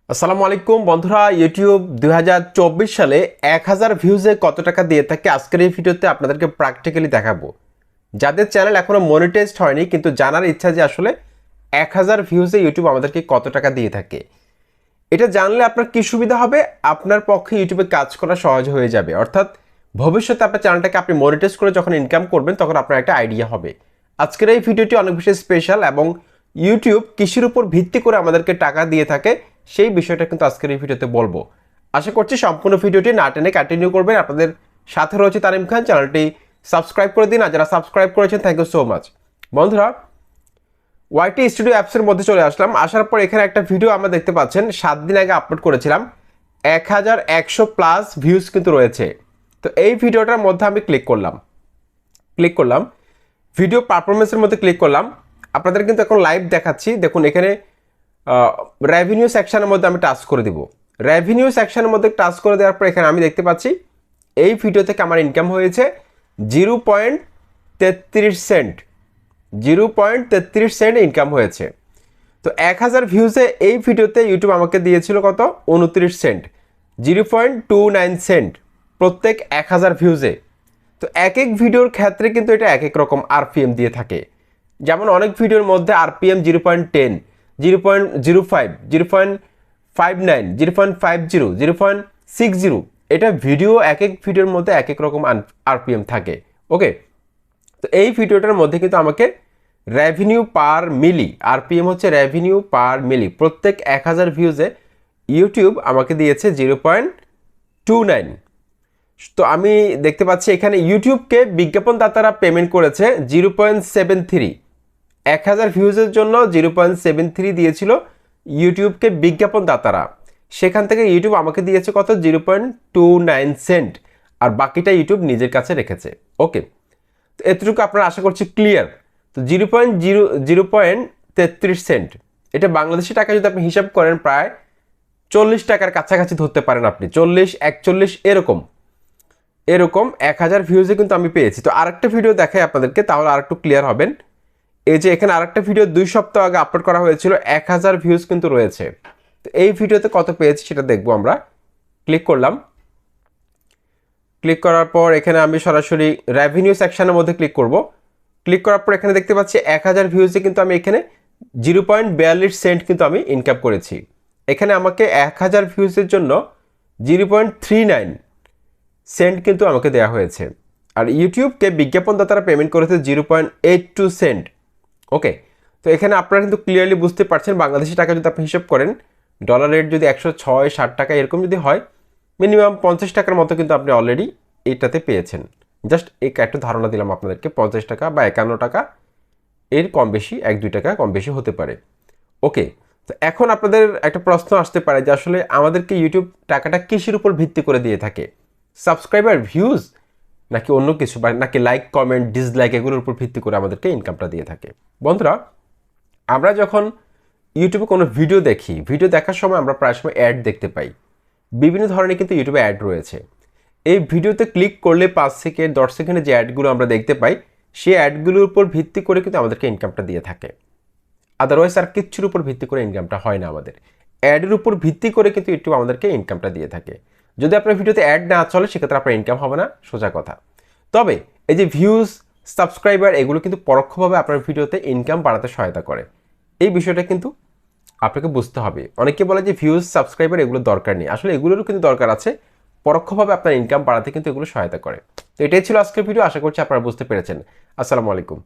আসসালামু আলাইকুম বন্ধুরা, ইউটিউব 2024 সালে 1000 ভিউজে কত টাকা দিয়ে থাকে আজকের এই ভিডিওতে আপনাদেরকে প্র্যাকটিক্যালি দেখাবো। যাদের চ্যানেল এখনো মনিটাইজড হয়নি কিন্তু জানার ইচ্ছা যে আসলে 1000 ভিউজে ইউটিউব আমাদেরকে কত টাকা দিয়ে থাকে, এটা জানলে আপনার কি সুবিধা হবে, আপনার পক্ষে ইউটিউবে কাজ করা সহজ হয়ে যাবে। অর্থাৎ ভবিষ্যতে আপনার চ্যানেলটাকে আপনি মনিটাইজ করে যখন ইনকাম করবেন তখন আপনার একটা আইডিয়া হবে। আজকের এই ভিডিওটি অনেক বেশি স্পেশাল এবং ইউটিউব কিসের উপর ভিত্তি করে আমাদেরকে টাকা দিয়ে থাকে সেই বিষয়টা কিন্তু আজকের এই ভিডিওতে বলবো। আশা করছি সম্পূর্ণ ভিডিওটি না টেনে কন্টিনিউ করবেন। আপনাদের সাথে রয়েছে তারিম খান, চ্যানেলটি সাবস্ক্রাইব করে দিন, আর যারা সাবস্ক্রাইব করেছেন থ্যাংক ইউ সো মাচ। বন্ধুরা, ওয়াইটি স্টুডিও অ্যাপসের মধ্যে চলে আসলাম। আসার পর এখানে একটা ভিডিও আমরা দেখতে পাচ্ছেন 7 দিন আগে আপলোড করেছিলাম, 1100+ ভিউজ কিন্তু রয়েছে। তো এই ভিডিওটার মধ্যে আমি ক্লিক করলাম ভিডিও পারফরমেন্সের মধ্যে ক্লিক করলাম। আপনাদের কিন্তু এখন লাইভ দেখাচ্ছি, দেখুন এখানে রেভিনিউ সেকশনের মধ্যে আমি টাচ করে দিব। রেভিনিউ সেকশনের মধ্যে টাচ করে দেওয়ার পর এখানে আমি দেখতে পাচ্ছি এই ভিডিও থেকে আমার ইনকাম হয়েছে 0.33 সেন্ট। 0.33 সেন্ট ইনকাম হয়েছে। তো 1000 ভিউজে এই ভিডিওতে ইউটিউব আমাকে দিয়েছিল কত? 29 সেন্ট, 0.29 সেন্ট প্রত্যেক 1000 ভিউজে। তো এক এক ভিডিওর ক্ষেত্রে কিন্তু এটা এক এক রকম আরপিএম দিয়ে থাকে। যেমন অনেক ভিডিওর মধ্যে আরপিএম 0.10, 0.05, 0.59, 0.50, 0.60। এটা ভিডিও এক এক ভিডিওর মধ্যে এক এক রকম আরপিএম থাকে। ওকে, তো এই ভিডিওটার মধ্যে কিন্তু আমাকে রেভিনিউ পার মিলি, আরপিএম হচ্ছে রেভিনিউ পার মিলি, প্রত্যেক 1000 ভিউজে ইউটিউব আমাকে দিয়েছে 0.29। তো আমি দেখতে পাচ্ছি এখানে ইউটিউবকে বিজ্ঞাপনদাতারা পেমেন্ট করেছে 0.73। 1000 ভিউজের জন্য 0.73 দিয়েছিল ইউটিউবকে বিজ্ঞাপনদাতারা। সেখান থেকে ইউটিউব আমাকে দিয়েছে কত? 0.29 সেন্ট, আর বাকিটা ইউটিউব নিজের কাছে রেখেছে। ওকে, তো এতটুকু আপনারা আশা করছি ক্লিয়ার। তো 0.33 সেন্ট, এটা বাংলাদেশি টাকা যদি আপনি হিসাব করেন প্রায় 40 টাকার কাছাকাছি ধরতে পারেন আপনি, 40, 41 এরকম 1000 ভিউজে কিন্তু আমি পেয়েছি। তো আরেকটা ভিডিও দেখাই আপনাদেরকে, তাহলে আরেকটু ক্লিয়ার হবেন। এই যে এখানে আরেকটা ভিডিও 2 সপ্তাহ আগে আপলোড করা হয়েছিল, 1000 ভিউজ কিন্তু রয়েছে। তো এই ভিডিওতে কত পেয়েছি সেটা দেখবো আমরা। ক্লিক করার পর এখানে আমি সরাসরি রেভিনিউ সেকশনের মধ্যে ক্লিক করব। ক্লিক করার পর এখানে দেখতে পাচ্ছি 1000 ভিউজে কিন্তু আমি এখানে 0.42 সেন্ট কিন্তু আমি ইনকাম করেছি। এখানে আমাকে 1000 ভিউজের জন্য 0.39 সেন্ট কিন্তু আমাকে দেওয়া হয়েছে, আর ইউটিউবকে বিজ্ঞাপনদাতারা পেমেন্ট করেছে 0.82 সেন্ট। ওকে, তো এখানে আপনারা কিন্তু ক্লিয়ারলি বুঝতে পারছেন বাংলাদেশি টাকা যদি আপনি হিসাব করেন, ডলার রেট যদি 106-107 টাকা এরকম যদি হয়, মিনিমাম 50 টাকার মতো কিন্তু আপনি অলরেডি এইটাতে পেয়েছেন। জাস্ট একটা ধারণা দিলাম আপনাদেরকে, 50 টাকা বা 51 টাকা, এর কম বেশি 1-2 টাকা কম বেশি হতে পারে। ওকে, তো এখন আপনাদের একটা প্রশ্ন আসতে পারে যে আসলে আমাদেরকে ইউটিউব টাকাটা কিসের উপর ভিত্তি করে দিয়ে থাকে? সাবস্ক্রাইবার, ভিউজ, নাকি অন্য কিছু, বা নাকি লাইক, কমেন্ট, ডিসলাইক এগুলোর উপর ভিত্তি করে আমাদেরকে ইনকামটা দিয়ে থাকে? বন্ধুরা, আমরা যখন ইউটিউবে কোনো ভিডিও দেখি, ভিডিও দেখার সময় আমরা প্রায় সময় অ্যাড দেখতে পাই। বিভিন্ন ধরনের কিন্তু ইউটিউবে অ্যাড রয়েছে। এই ভিডিওতে ক্লিক করলে 5 সেকেন্ড 10 সেকেন্ডে যে অ্যাডগুলো আমরা দেখতে পাই, সেই অ্যাডগুলোর উপর ভিত্তি করে কিন্তু আমাদেরকে ইনকামটা দিয়ে থাকে। আদারওয়াইজ আর কিচ্ছুর উপর ভিত্তি করে ইনকামটা হয় না আমাদের। অ্যাডের উপর ভিত্তি করে কিন্তু ইউটিউব আমাদেরকে ইনকামটা দিয়ে থাকে। যদি আপনার ভিডিওতে অ্যাড না চলে সেক্ষেত্রে আপনার ইনকাম হবে না, সোজা কথা। তবে এই যে ভিউজ, সাবস্ক্রাইবার, এগুলো কিন্তু পরোক্ষভাবে আপনার ভিডিওতে ইনকাম বাড়াতে সহায়তা করে। এই বিষয়টা কিন্তু আপনাকে বুঝতে হবে। অনেকে বলে যে ভিউজ, সাবস্ক্রাইবার এগুলো দরকার নেই, আসলে এগুলোরও কিন্তু দরকার আছে। পরোক্ষভাবে আপনার ইনকাম বাড়াতে কিন্তু এগুলো সহায়তা করে। তো এটাই ছিল আজকের ভিডিও, আশা করছি আপনারা বুঝতে পেরেছেন। আসসালামু আলাইকুম।